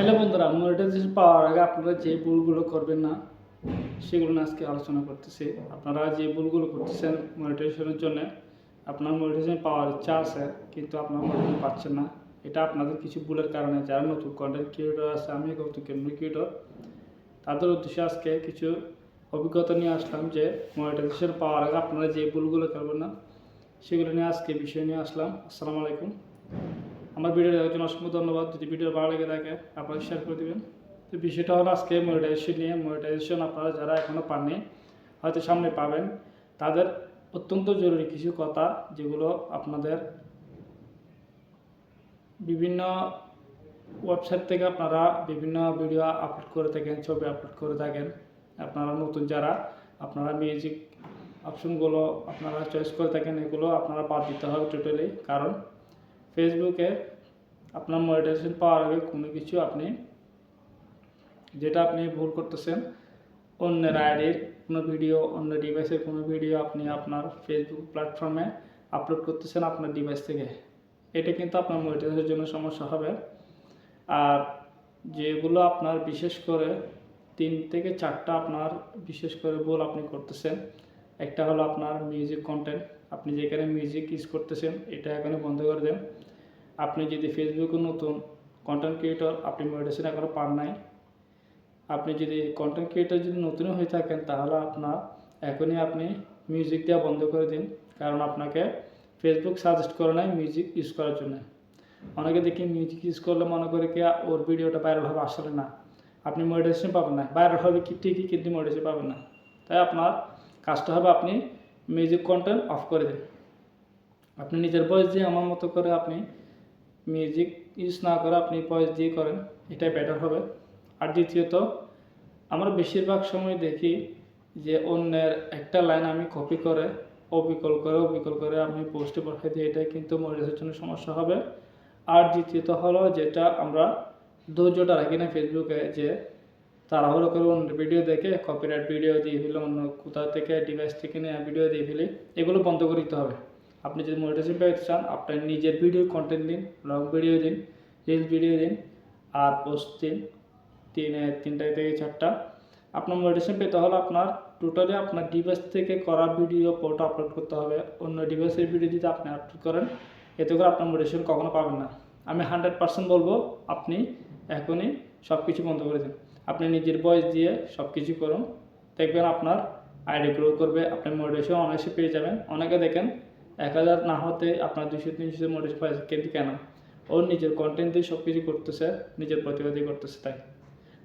Hello বন্ধুরা, monetization পাওয়ার আগে আপনারা যে ভুলগুলো করবেন না সেগুলো নিয়ে আজকে আলোচনা করতেছি। আপনারা যে ভুলগুলো করতেছেন মনিটাইজেশনের জন্য, আপনার মনিটাইজেশন পাওয়ার ইচ্ছা আছে কিন্তু আপনারা মনিটাইজেশন পাচ্ছেন না। এটা আপনাদের কিছু ভুলের কারণে। যারা নতুন কন্টেন্ট ক্রিয়েটর আছে, আমি নতুন কন্টেন্ট ক্রিয়েটর, তাদের উদ্দেশ্যে আজকে কিছু অভিজ্ঞতা নিয়ে আসলাম যে মনিটাইজেশন পাওয়ার আগে আপনারা যে ভুলগুলো করবেন না সেগুলো নিয়ে আজকে বিষয় নিয়ে আসলাম। আসসালামু আলাইকুম। আমার ভিডিও দেখার জন্য অসংখ্য ধন্যবাদ। যদি ভিডিও ভালো লেগে থাকে আপনারা শেয়ার করে দেবেন। তো বিষয়টা হলো আজকে মনিটাইজেশন নিয়ে। মনিটাইজেশন আপনারা যারা এখনও পাননি, হয়তো সামনে পাবেন, তাদের অত্যন্ত জরুরি কিছু কথা, যেগুলো আপনাদের বিভিন্ন ওয়েবসাইট থেকে আপনারা বিভিন্ন ভিডিও আপলোড করে থাকেন, ছবি আপলোড করে থাকেন। আপনারা নতুন যারা, আপনারা মিউজিক অপশনগুলো আপনারা চয়েস করে থাকেন, এগুলো আপনারা বাদ দিতে হবে টোটালি। কারণ ফেসবুকে আপনার মনিটাইজেশন পাওয়ার আগে কোনো কিছু যেটা আপনি ভুল করতেছেন, অন্যের আইডির কোনো ভিডিও, অন্য ডিভাইসের কোনো ভিডিও আপনি আপনার ফেসবুক প্ল্যাটফর্মে আপলোড করতেছেন আপনার ডিভাইস থেকে, এটা কিন্তু আপনার মনিটাইজেশনের জন্য সমস্যা হবে। আর যেগুলো আপনার বিশেষ করে 3 থেকে 4টা আপনার বিশেষ করে ভুল আপনি করতেছেন। একটা হলো আপনার মিউজিক কন্টেন্ট, আপনি যেখানে মিউজিক ইউজ করতেছেন এটা এখানে বন্ধ করে দেন। আপনি যদি ফেসবুকে নতুন কন্টেন্ট ক্রিয়েটর, আপনি মনিটাইজেশন এখনও পান নাই, আপনি যদি কন্টেন্ট ক্রিয়েটর যদি নতুনও হয়ে থাকেন, তাহলে আপনার এখনই আপনি মিউজিক দেওয়া বন্ধ করে দিন। কারণ আপনাকে ফেসবুক সাজেস্ট করে নাই মিউজিক ইউজ করার জন্য। অনেকে দেখি মিউজিক ইউজ করলে মনে করে কি ওর ভিডিওটা ভাইরাল হবে, আসলে না, আপনি মনিটাইজেশন পাবেন না। ভাইরাল হবে কি ঠিকই, কিন্তু মনিটাইজেশন পাবেন না। তাই আপনার কাজটা হবে আপনি মিউজিক কন্টেন্ট অফ করে দিন। আপনি নিজের ভয়েস দিয়ে আমার মতো করে আপনি মিউজিক ইউজ না করে আপনি ভয়েস দিয়ে করেন, এটাই বেটার হবে। আর দ্বিতীয়ত, আমরা বেশিরভাগ সময় দেখি যে অন্যের একটা লাইন আমি কপি করে অবিকল করে আমি পোস্টে পাঠিয়ে দিই, এটাই কিন্তু মনিটাইজেশনের জন্য সমস্যা হবে। আর দ্বিতীয়ত হলো যেটা আমরা ধৈর্যটা রাখি না ফেসবুকে, যে তাড়াহুড়ো করে অন্য ভিডিও দেখে কপিরাইট ভিডিও দিয়ে ফেলে, অন্য কোথাও থেকে ডিভাইস থেকে নিয়ে ভিডিও দিয়ে ফেলি, এগুলো বন্ধ করে দিতে হবে। আপনি যদি মনিটাইজেশন পেতে চান, আপনার নিজের ভিডিও কন্টেন্ট দিন, লং ভিডিও দিন, রিলস ভিডিও দিন, আর পোস্ট দিন 3টা থেকে 4টা। আপনার মনিটাইজেশন পেতে হলে আপনার টোটালি আপনার ডিভাইস থেকে করা ভিডিও ফটো আপলোড করতে হবে। অন্য ডিভাইসের ভিডিও যদি আপনি আপলোড করেন, এতে করে আপনার মনিটাইজেশন কখনো পাবেন না। আমি 100% বলবো আপনি এখনই সব কিছু বন্ধ করে দিন। আপনি নিজের ভয়েস দিয়ে সব কিছু করুন, দেখবেন আপনার আইডি গ্রো করবে, আপনার মনিটাইজেশন অনায়াসে পেয়ে যাবেন। অনেকে দেখেন 1000 না হতে আপনার 200-300 মনিটাইজেশন পাইছে, কিন্তু কেন? ওর নিজের কন্টেন্ট দিয়ে সব কিছু করতেছে, নিজের প্রতিবাদী করতেছে। তাই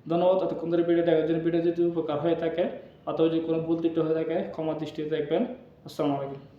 ধন্যবাদ এতক্ষণ ধরে ভিডিও দেখার জন্য। ভিডিও যদি উপকার হয়ে থাকে অথবা যদি কোনো ভুল ত্রুটি হয়ে থাকে, ক্ষমা দৃষ্টিতে দেখবেন। আসসালামু আলাইকুম।